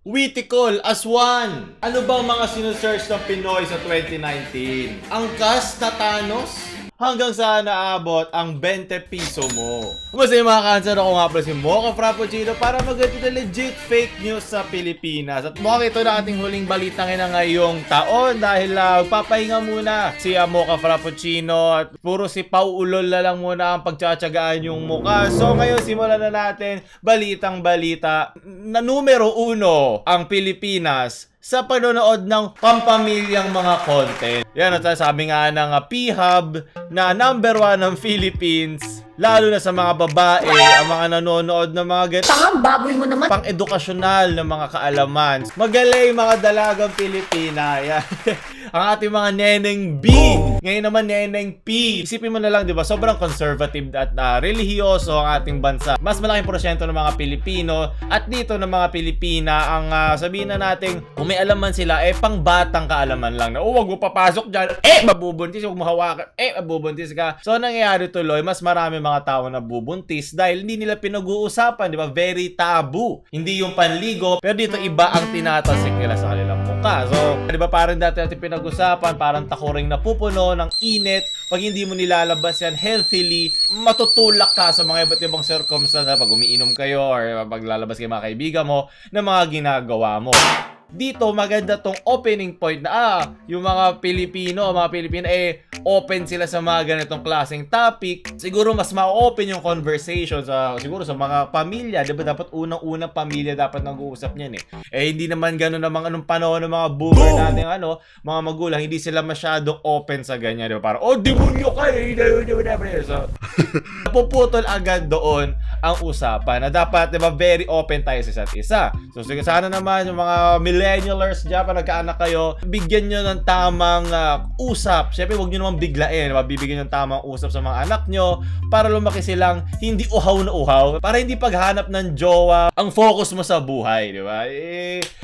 Witikol as one! Ano bang mga sinusearch ng Pinoy sa 2019? Ang cast na Thanos? Hanggang saan naabot ang 20 piso mo? Masaya mga kansan, ako nga pala si Mocha Frappuccino para mag-get na legit fake news sa Pilipinas. At mukhang ito na ating huling balitang na ngayong taon dahil papahinga muna si Mocha Frappuccino at puro si Pau Ulol na lang muna ang pagtsatsagaan yung mukha. So ngayon simulan na natin balitang balita na numero 1 ang Pilipinas sa panonood ng pampamilyang mga content. Yan at sabi nga ng P-Hub na number 1 ng Philippines, lalo na sa mga babae, ang mga nanonood ng mga Tangang baboy mo naman. pang-edukasyonal na mga kaalaman. Magaling mga dalagang Pilipina. Yan. Ang ating mga neneng B. Ngayon naman neneng P. Isipin mo na lang, di ba? Sobrang conservative at relihiyoso ang ating bansa. Mas malaking porsyento ng mga Pilipino at dito ng mga Pilipina ang sabihin na natin, kung may alaman sila, pang batang kaalaman lang na, wag mo papasok dyan, mabubuntis, wag mo hawakan, mabubuntis ka. So, nangyayari tuloy, mas marami mga tao na bubuntis dahil hindi nila pinag-uusapan, di ba? Very taboo. Hindi yung panligo, pero dito iba ang tinatasik nila sa kanilang mukha. So, di ba parang dati natin pinag-usapan, parang takuring napupuno ng init. Pag hindi mo nilalabas yan healthily, matutulak ka sa mga iba't ibang circumstances pag umiinom kayo or pag lalabas kayo mga kaibigan mo na mga ginagawa mo. Dito maganda tong opening point na yung mga Pilipino, mga Pilipina open sila sa mga ganitong klaseng topic. Siguro mas ma-open yung conversation siguro sa mga pamilya, 'di ba? Dapat unang-unang pamilya dapat nag-uusap niyan hindi naman ganoon namang anong panahon ng mga boomer natin mga magulang, hindi sila masyadong open sa ganyan, 'di ba? Parang demonyo ka so, napuputol agad doon ang usapan na dapat, 'di ba, very open tayo sa isa't isa. So sige, sana naman yung mga millennialers dyan, pa nagkaanak kayo, bigyan nyo ng tamang usap. Siyempre, huwag nyo naman biglain. Bibigyan nyo ng tamang usap sa mga anak nyo para lumaki silang hindi uhaw na uhaw. Para hindi paghanap ng jowa ang focus mo sa buhay, di ba?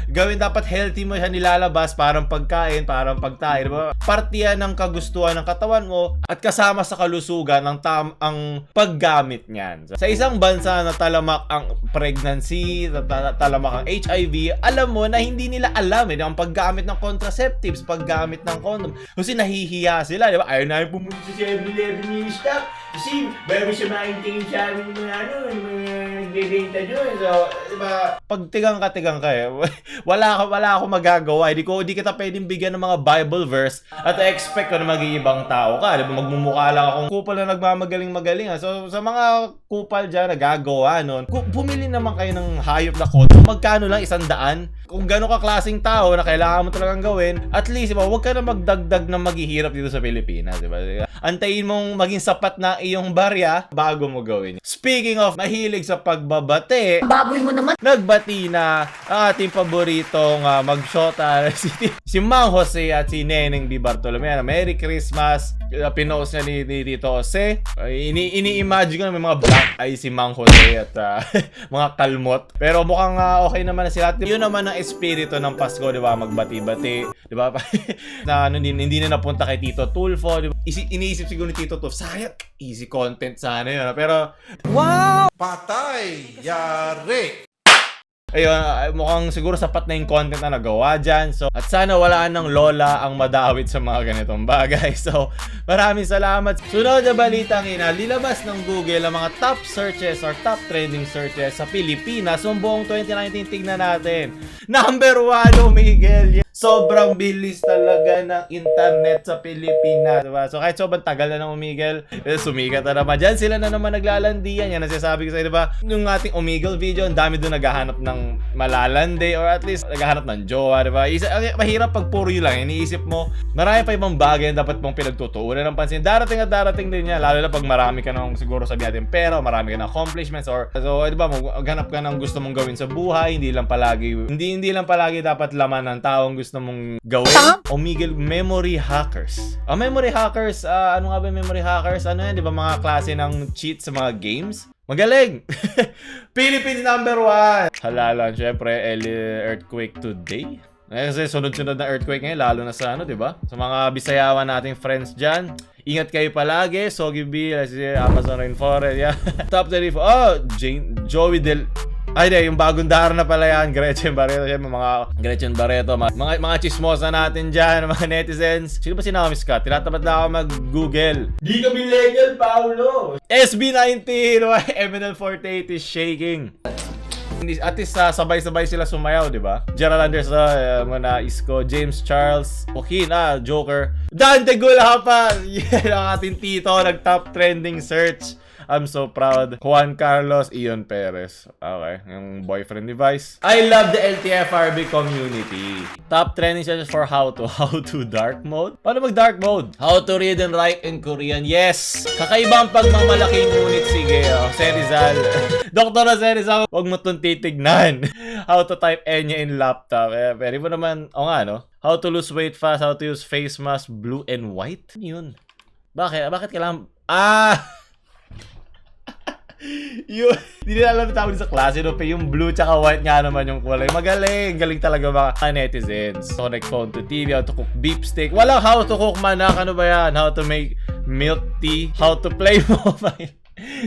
Gawin dapat healthy mo siya nilalabas, parang pagkain, parang pagtahi, di ba? Partiyan ng kagustuhan ng katawan mo at kasama sa kalusugan ang paggamit niyan. Sa isang bansa na talamak ang pregnancy, talamak ang HIV, alam mo na hindi nila alam ang paggamit ng contraceptives, paggamit ng condom. Kasi nahihiya sila, di ba? Ayaw na yung pumunta sa 7-Eleven yung stock. Kasi, bago siya maintingin sa amin mga nagdedata dyan. So, di ba? Pag tigang ka wala akong magagawa. Hindi kita pwedeng bigyan ng mga Bible verse at expect ko na mag-iibang tao ka. Di ba? Magmumukha lang akong kupal na nagmamagaling-magaling. So, sa mga kupal dyan, nagagawa nun, bumili naman kayo ng hayop na condom. Magkano lang? 100? Kung gano'n ka klaseng tao na kailangan mo talagang gawin, at least, diba, huwag ka na magdagdag na maghihirap dito sa Pilipinas, diba? Antayin mong maging sapat na iyong barya bago mo gawin. Speaking of mahilig sa pagbabate, Baboy mo naman. nagbati na ang ating paboritong magshota si Mang Jose at si Neneng Di Bartolome. Merry Christmas. Pinost niya ni Tito Jose. Ini-imagine ko na may mga black eye si Mang Jose at mga kalmot. Pero mukhang okay naman na sila. Yun naman ang espiritu ng Pasko, di ba? Magbati-bati, di ba? Na hindi na napunta kay Tito Tulfo, di ba? Iniisip siguro ni Tito Tulfo, sayang, easy content sana yun. Pero, wow! Patay! Yari! Ayun, mukhang siguro sapat na yung content na nagawa dyan. So, at sana wala ng lola ang madawit sa mga ganitong bagay. So, maraming salamat. Sunod na balitang nilabas ng Google ang mga top searches or top trending searches sa Pilipinas. So, buong 2019, tignan natin. Number 1, Miguel. Sobrang bilis talaga ng internet sa Pilipinas, diba? So kahit sobrang tagal na ng Umigel, sumikat na naman. Diyan sila na naman naglalandian. Yan ang sinasabi ko sa'yo, diba? Yung ating Umigel video, ang dami doon naghahanap ng malalandi or at least naghahanap ng jowa, diba? Mahirap pag puro yun lang. Iniisip mo, marami pa ibang bagay na dapat mong pinagtutuunan ng pansin. Darating at darating din yan. Lalo na pag marami ka ng siguro sabihin natin pera, marami ka ng accomplishments or so, diba? Maghanap ka ng gusto mong gawin sa buhay. Hindi lang palagi dapat laman ng taong gusto mong gawin. Omegle memory hackers. Memory hackers, ano nga ba memory hackers? Ano yan, di ba mga klase ng cheat sa mga games? Magaling! Philippines number 1! Halalan, syempre, earthquake today. Kasi sunod-sunod na earthquake ngayon, lalo na sa di ba? Sa mga Bisayawan nating friends dyan, ingat kayo palagi. Soggy B, Amazon Rainforest, yeah. Top 34. Joey Ay, di, yung bagong dahar na pala yan, Gretchen Barreto. Siyempre, mga Gretchen Barreto, mga chismosa natin dyan, mga netizens. Sino ba si Naomi Scott? Tinatapat na ako mag-Google. Di kami legal, Paolo! SB19, MNL48 is shaking. At least sabay-sabay sila sumayaw, di ba? Gerald Anderson, Mona Isko, James Charles, Joaquin, Joker. Dante Gulapa! Yeah, ang ating tito, nag-top trending search. I'm so proud. Juan Carlos Ion Perez. Okay, yung boyfriend ni Vice. I love the LTFRB community. Top trending searches for how to dark mode. Paano mag dark mode? How to read and write in Korean. Yes! Kakaibang pagmamalaking ngunit. Sige, Serizal. Dr. Serizal, huwag mo itong titignan. How to type Enya in laptop. Pwede mo naman, no? How to lose weight fast. How to use face mask blue and white. Ano yun? Bakit kailangan... Yun, hindi nila alam tawag sa klase, no? Yung blue tsaka white nga naman yung kulay. Galing talaga mga netizens. Connect phone to TV, how to cook beef steak. Walang how to cook manak, ano ba yan? How to make milk tea, how to play mobile.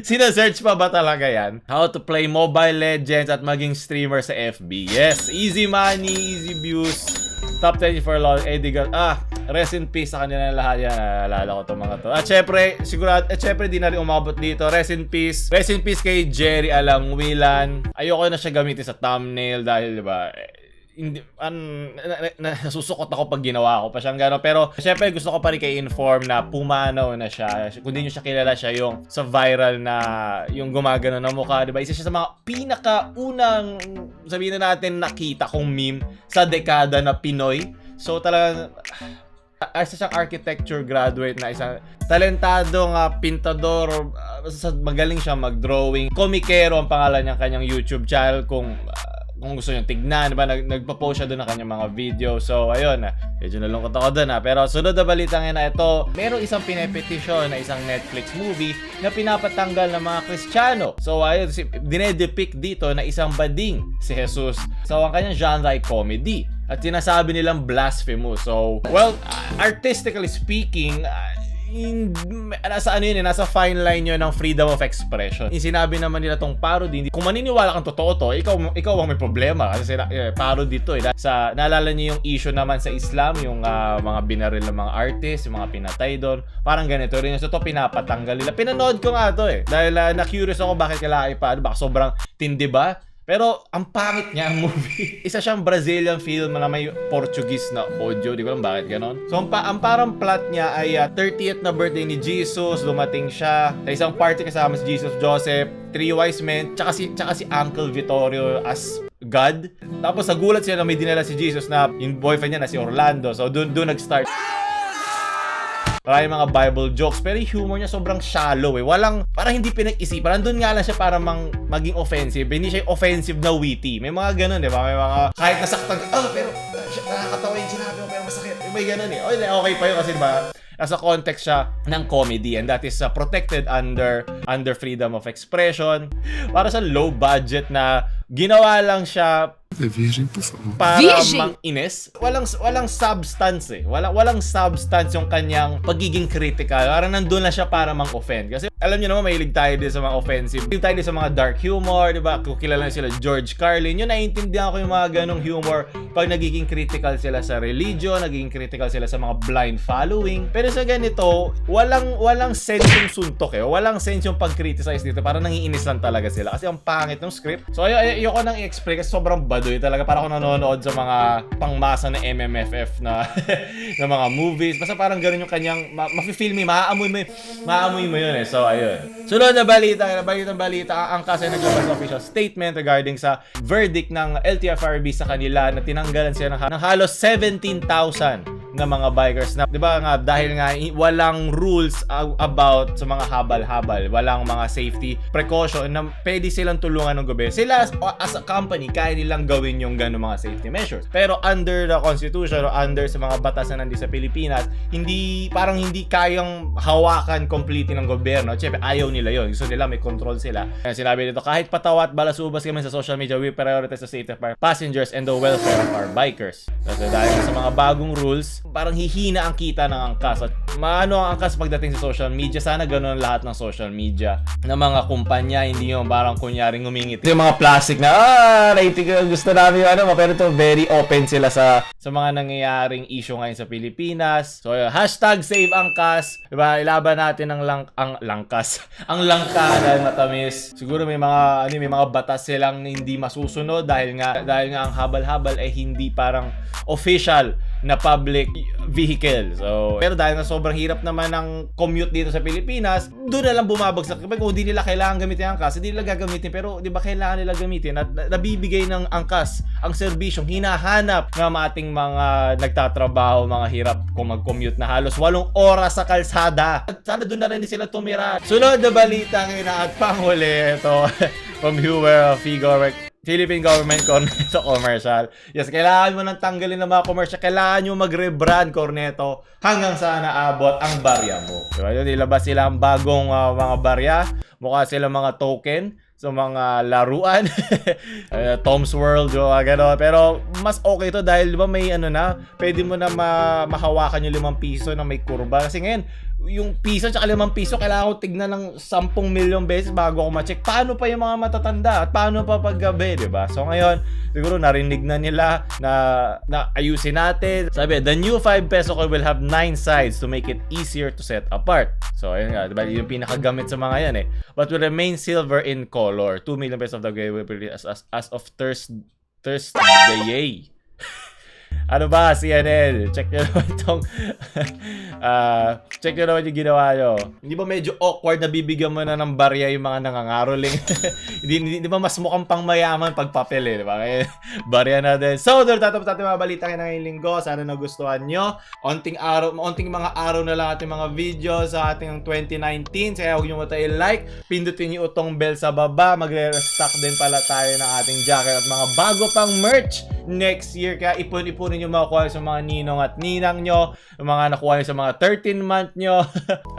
Sina-search pa ba talaga yan? How to play Mobile Legends at maging streamer sa FB. Yes, easy money, easy views. Top 10 for long, Eddie Gal. Rest in peace sa kanila lahat yan. Naalala ko itong mga to. At syempre, sigurado, di na rin umabot dito. Rest in peace. Rest in peace kay Jerry Alangwilan. Ayoko na siya gamitin sa thumbnail dahil, di ba, nasusukot ako pag ginawa ko pa siyang gano'n. Pero syempre gusto ko pa rin inform na pumanaw na siya. Kung di nyo siya kilala, siya yung sa viral na yung gumagano na mukha, diba? Isa siya sa mga pinakaunang, sabihin na natin, nakita kong meme sa dekada na Pinoy. So talagang isa siyang architecture graduate na isang talentadong pintador. Magaling siya mag-drawing. Komikero ang pangalan niyang kanyang YouTube channel kung gusto nyo tignan, diba? Nagpa-post siya doon ng kanyang mga video. So, ayun, medyo nalungkot ako doon, Pero sunod na balita ngayon na ito, merong isang pinepetisyon na isang Netflix movie na pinapatanggal ng mga Kristiyano. So, ayun, dinedepict dito na isang bading, si Jesus. So, ang kanyang genre ay comedy. At sinasabi nilang blasphemous. So, well, artistically speaking, nasa fine line yun ng freedom of expression. Sinabi naman nila tong parody, kung maniniwala kang totoo to, ikaw ang may problema kasi parody to naalala niyo yung issue naman sa Islam, yung mga binaril ng mga artist, yung mga pinatay doon, parang ganito rin. So to pinapatanggal nila. Pinanood ko nga to dahil na-curious ako bakit kailangan baka sobrang tindi ba? Pero ang pangit niya ang movie. Isa siyang Brazilian film na may Portuguese na audio. Di ko alam bakit ganon. So ang parang plot niya ay 30th na birthday ni Jesus. Dumating siya sa isang party kasama si Jesus, Joseph, 3 wise men, tsaka si Uncle Vittorio as God. Tapos nagulat siya na may dinala si Jesus na yung boyfriend niya na si Orlando. So doon nag-start. Maraming mga Bible jokes, pero yung humor niya sobrang shallow parang hindi pinag-isipan. Nandun nga lang siya para maging offensive. Hindi siya offensive na witty. May mga ganun, di ba? May mga, kahit nasaktan ka, pero nakakatawa yung sinabi mo, pero masakit. May ganun Okay pa yun kasi diba, nasa context siya ng comedy, and that is protected under freedom of expression. Para sa low budget na ginawa lang siya para mang-ines. Walang substance Walang substance yung kanyang pagiging critical. Parang nandun lang siya para mang-offend. Kasi alam niyo naman, mahilig tayo din sa mga offensive. Mahilig tayo din sa mga dark humor, diba? Kung kilala sila George Carlin, yun, naiintindihan ko yung mga ganong humor pag nagiging critical sila sa religion, nagiging critical sila sa mga blind following. Pero sa ganito, walang sense yung suntok Walang sense yung pag-criticize dito. Parang nangiinis lang talaga sila kasi ang pangit ng script. So ayoko nang i-explain kasi sobrang baduy talaga. Para ako nanonood sa mga pangmasa na MMFF na na mga movies. Basta parang ganoon yung kanyang mafe-feel mo, maamoy mo yun So ayun. Sunod na balita, ang kasi naglabas ng official statement regarding sa verdict ng LTFRB sa kanila na tinanggalan sila ng halos 17,000 na mga bikers na, di ba nga, dahil nga walang rules about sa mga habal-habal, walang mga safety precaution na pwede silang tulungan ng gobyerno. Sila as a company, kaya nilang gawin yung gano'ng mga safety measures. Pero under the constitution o under sa mga batas na nandito sa Pilipinas, parang hindi kayang hawakan completely ng gobyerno. Siyempre, ayaw nila yun. Gusto nila may control sila. Kaya sinabi dito, kahit patawat balasubas kami sa social media, we prioritize the safety of our passengers and the welfare of our bikers. Kasi dahil sa mga bagong rules, parang hihina ang kita ng angkas. At maano ang angkas pagdating sa social media. Sana ganun lahat ng social media ng mga kumpanya, hindi yung parang kunyaring ngumingit. Yung mga plastic na, rating gusto namin yung ano, pero ito very open sila sa mga nangyayaring issue ngayon sa Pilipinas. So, hashtag save angkas. Diba, ilaban natin ang langkas. Ang langka dahil matamis. Siguro may mga batas silang hindi masusunod dahil nga ang habal-habal ay hindi parang official na public vehicle. So, pero dahil na sobrang hirap naman ng commute dito sa Pilipinas, doon na lang bumabagsak. Kapag kung hindi nila kailangan gamitin ang angkas, hindi nila gagamitin. Pero di ba kailangan nila gamitin at nabibigay ng angkas ang serbisyong hinahanap ng ating mga nagtatrabaho, mga hirap kung mag-commute na halos 8 oras sa kalsada. At sana doon na rin sila tumira. Sunod na balita ngayon at panghuli ito from viewer of Philippine Government Corneto Commercial. Yes, kailangan mo nang tanggalin ng mga commercial. Kailangan nyo mag-rebrand, Corneto, hanggang sa naabot ang barya mo. Diba? Yun, ilabas sila ang bagong mga barya. Mukha sila mga token sa mga laruan. Tom's World, gano'n. Pero mas okay to dahil diba may pwede mo na mahawakan yung 5 piso na may kurba. Kasi ngayon, yung piso at 5 piso, kailangan ko tignan ng 10 milyon beses bago ako ma-check. Paano pa yung mga matatanda? At paano pa paggabi, diba? So ngayon, siguro narinig na nila na ayusin natin. Sabi, the new 5 peso coin will have 9 sides to make it easier to set apart. So ayun nga, diba? Yung pinakagamit sa mga yan eh. But will remain silver in color. 2 million pesos of the game will be released as of Thursday. Ano ba, CNN? Check nyo naman itong check nyo naman yung ginawa nyo. Hindi ba medyo awkward na bibigyan mo na ng barya yung mga nangangaroling? Hindi ba mas mukhang pang mayaman pag papel eh, di ba? Kaya barya na din. So, doon tatapos natin mga balita kayo ngayong linggo. Sana nagustuhan nyo. Onting mga araw na lang ating mga video sa ating 2019. Kaya huwag nyo matay like. Pindutin nyo itong bell sa baba. Magre-restock din pala tayo ng ating jacket at mga bago pang merch next year. Kaya ipon-ipunin nyo makukuha sa mga ninong at ninang nyo, yung mga nakuha nyo sa mga 13-month nyo.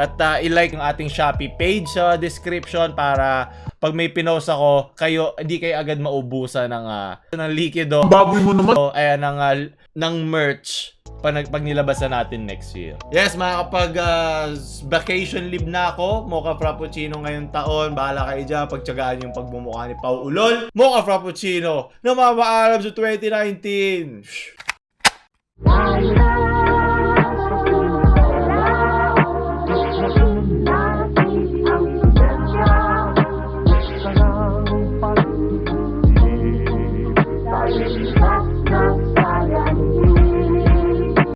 At i-like yung ating Shopee page sa description para pag may pinost ako, hindi kayo agad maubusan ng likido. Baboy mo naman. So, ayan, ng merch pag nilabasan natin next year. Yes, makakapag vacation leave na ako. Mocha Frappuccino ngayong taon. Bahala kayo dyan. Pagtsagaan yung pagbumukha ni Pau Ulol. Mocha Frappuccino na mamaalam sa 2019.